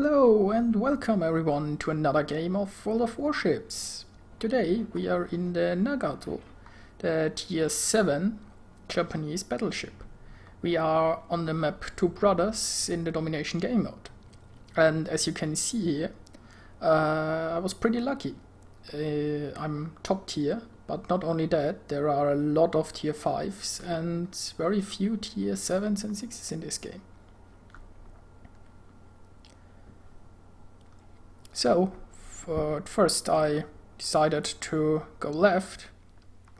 Hello and welcome everyone to another game of World of Warships. Today we are in the Nagato, the tier 7 Japanese battleship. We are on the map Two Brothers in the domination game mode. And as you can see here, I was pretty lucky. I'm top tier, but not only that, there are a lot of tier 5s and very few tier 7s and 6s in this game. So, at first I decided to go left,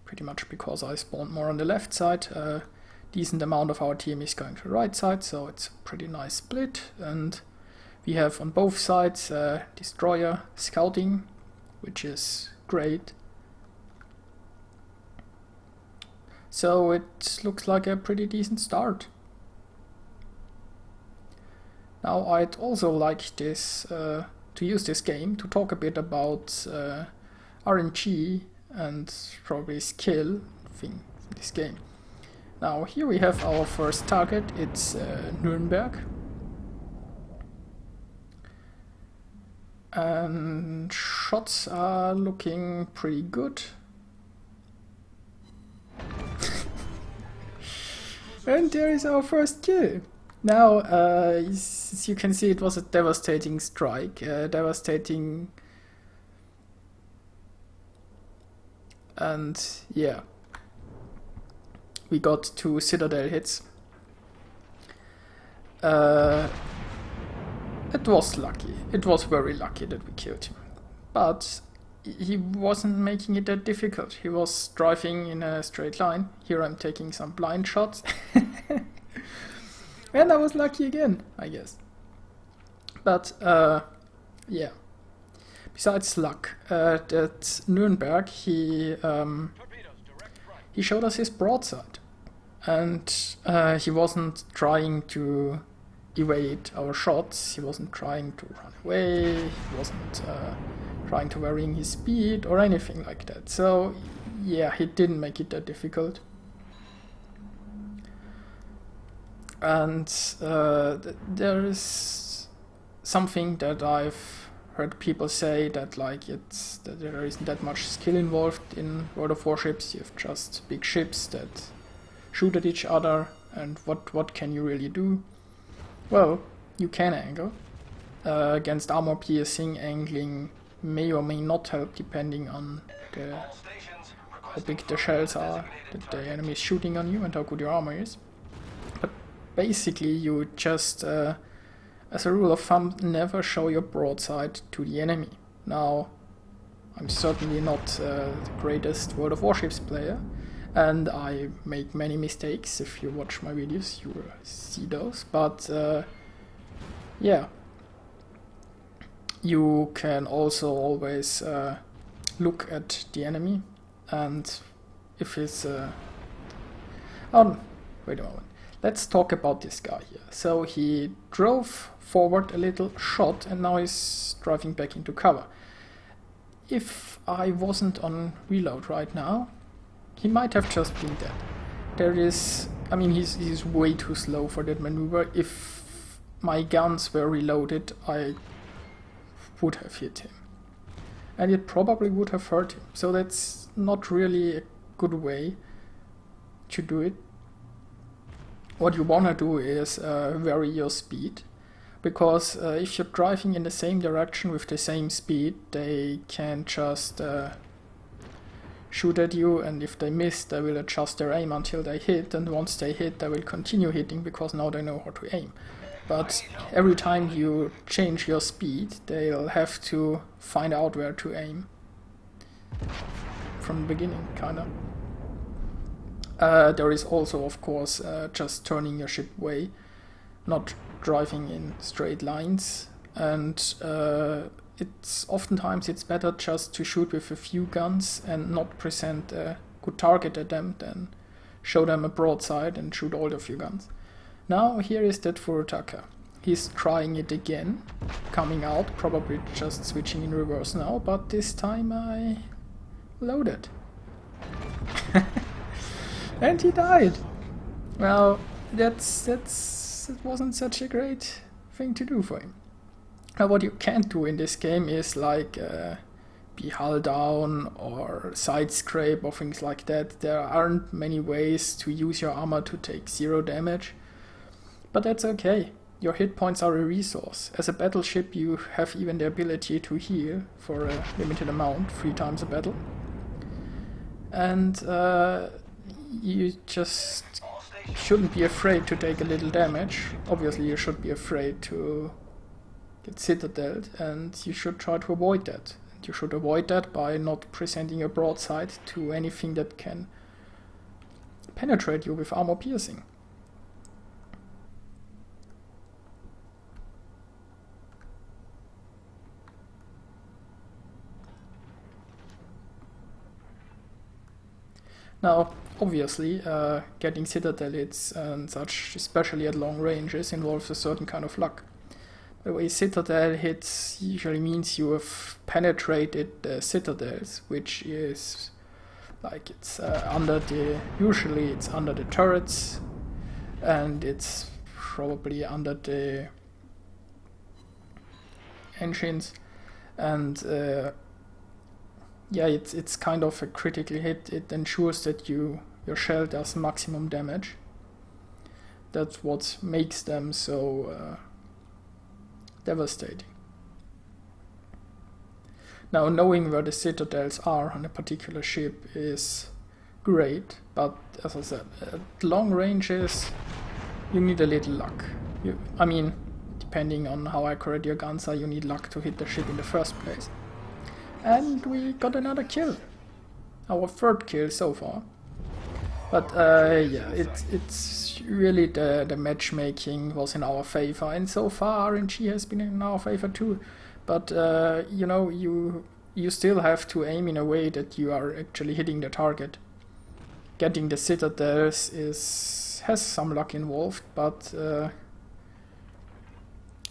pretty much because I spawned more on the left side. A decent amount of our team is going to the right side, so it's a pretty nice split. And we have on both sides destroyer scouting, which is great. So it looks like a pretty decent start. Now I'd also like this to use this game to talk a bit about RNG and probably skill thing in this game. Now here we have our first target, it's Nuremberg. And shots are looking pretty good. And there is our first kill. Now, as you can see, it was a devastating strike, devastating, and yeah, we got 2 Citadel hits. It was lucky, it was very lucky that we killed him, but he wasn't making it that difficult. He was driving in a straight line. Here I'm taking some blind shots. And I was lucky again, I guess. But, yeah. Besides luck, at Nuremberg, he showed us his broadside. And he wasn't trying to evade our shots, he wasn't trying to run away, he wasn't trying to varying his speed or anything like that. So, yeah, he didn't make it that difficult. And there is something that I've heard people say that that there isn't that much skill involved in World of Warships. You have just big ships that shoot at each other, and what can you really do? Well, you can angle. Against armor piercing, angling may or may not help depending on how big the shells are that the enemy is shooting on you and how good your armor is. Basically, you just, as a rule of thumb, never show your broadside to the enemy. Now, I'm certainly not the greatest World of Warships player, and I make many mistakes. If you watch my videos, you will see those. But, yeah, you can also always look at the enemy, and if it's... oh, wait a moment. Let's talk about this guy here. So he drove forward a little, shot, and now he's driving back into cover. If I wasn't on reload right now, he might have just been dead. There is... I mean, he's way too slow for that maneuver. If my guns were reloaded, I would have hit him. And it probably would have hurt him. So that's not really a good way to do it. What you want to do is vary your speed, because if you're driving in the same direction with the same speed, they can just shoot at you, and if they miss, they will adjust their aim until they hit, and once they hit, they will continue hitting, because now they know how to aim. But every time you change your speed, they'll have to find out where to aim from the beginning, kinda. There is also, of course, just turning your ship way, not driving in straight lines, and oftentimes it's better just to shoot with a few guns and not present a good target at them than show them a broadside and shoot all of your guns. Now here is that Furutaka. He's trying it again, coming out, probably just switching in reverse now, but this time I loaded. And he died. Well, that wasn't such a great thing to do for him. Now what you can't do in this game is like be hull down or side scrape or things like that. There aren't many ways to use your armor to take 0 damage, but that's okay. Your hit points are a resource. As a battleship you have even the ability to heal for a limited amount, 3 times a battle. And you just shouldn't be afraid to take a little damage. Obviously you should be afraid to get citadeled, and you should try to avoid that. And you should avoid that by not presenting a broadside to anything that can penetrate you with armor piercing. Now, obviously, getting citadel hits and such, especially at long ranges, involves a certain kind of luck. By the way, citadel hits usually means you have penetrated the citadels, which is like it's usually it's under the turrets, and it's probably under the engines, and yeah, it's kind of a critical hit. It ensures that your shell does maximum damage. That's what makes them so devastating. Now, knowing where the citadels are on a particular ship is great, but as I said, at long ranges you need a little luck. I mean, depending on how accurate your guns are, you need luck to hit the ship in the first place. And we got another kill. Our 3rd kill so far. But yeah, it's really the matchmaking was in our favor, and so far RNG has been in our favor too. But you know, you still have to aim in a way that you are actually hitting the target. Getting the citadels has some luck involved, but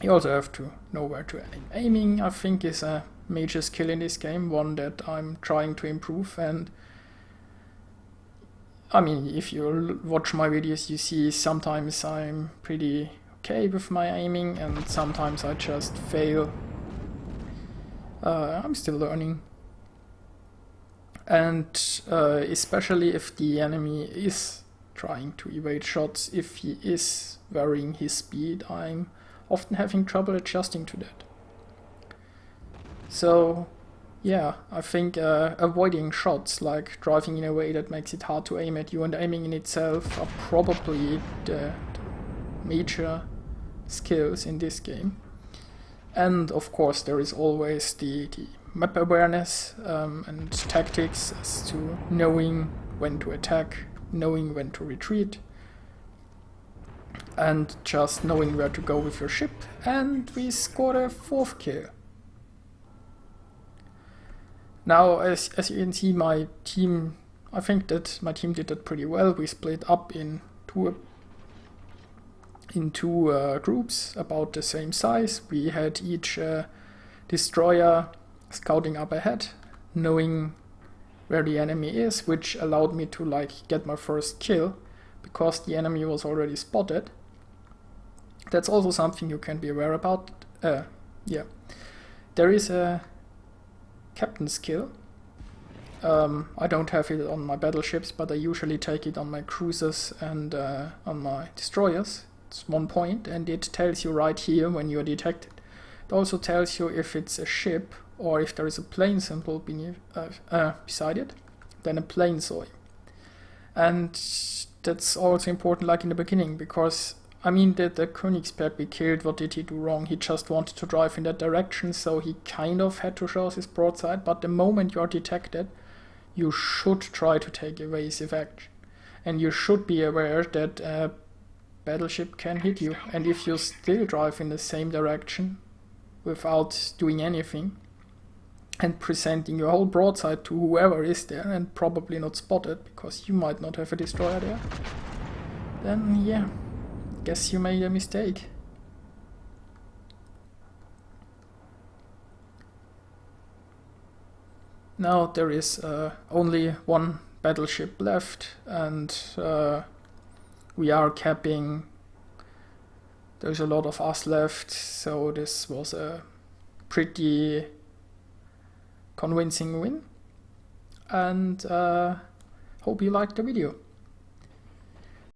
you also have to know where to aim. Aiming, I think, is a major skill in this game, one that I'm trying to improve. And I mean, if you watch my videos, you see sometimes I'm pretty okay with my aiming and sometimes I just fail. I'm still learning. And especially if the enemy is trying to evade shots, if he is varying his speed, I'm often having trouble adjusting to that. So yeah, I think avoiding shots, like driving in a way that makes it hard to aim at you, and aiming in itself are probably the major skills in this game. And of course there is always the map awareness and tactics as to knowing when to attack, knowing when to retreat, and just knowing where to go with your ship. And we scored a 4th kill. Now, as you can see, I think that my team did that pretty well. We split up in two groups about the same size. We had each destroyer scouting up ahead, knowing where the enemy is, which allowed me to get my first kill because the enemy was already spotted. That's also something you can be aware about. Yeah, there is a captain skill. I don't have it on my battleships, but I usually take it on my cruisers and on my destroyers. It's 1 point, and it tells you right here when you are detected. It also tells you if it's a ship or if there is a plane symbol beside it, then a plane saw you. And that's also important, like in the beginning, because I mean, the Königsberg we killed, what did he do wrong? He just wanted to drive in that direction, so he kind of had to show us his broadside, but the moment you are detected, you should try to take evasive action. And you should be aware that a battleship can hit you, and if you still drive in the same direction without doing anything, and presenting your whole broadside to whoever is there, and probably not spotted, because you might not have a destroyer there, then yeah, guess you made a mistake. Now there is only one battleship left, and we are capping. There's a lot of us left, so this was a pretty convincing win, and hope you liked the video.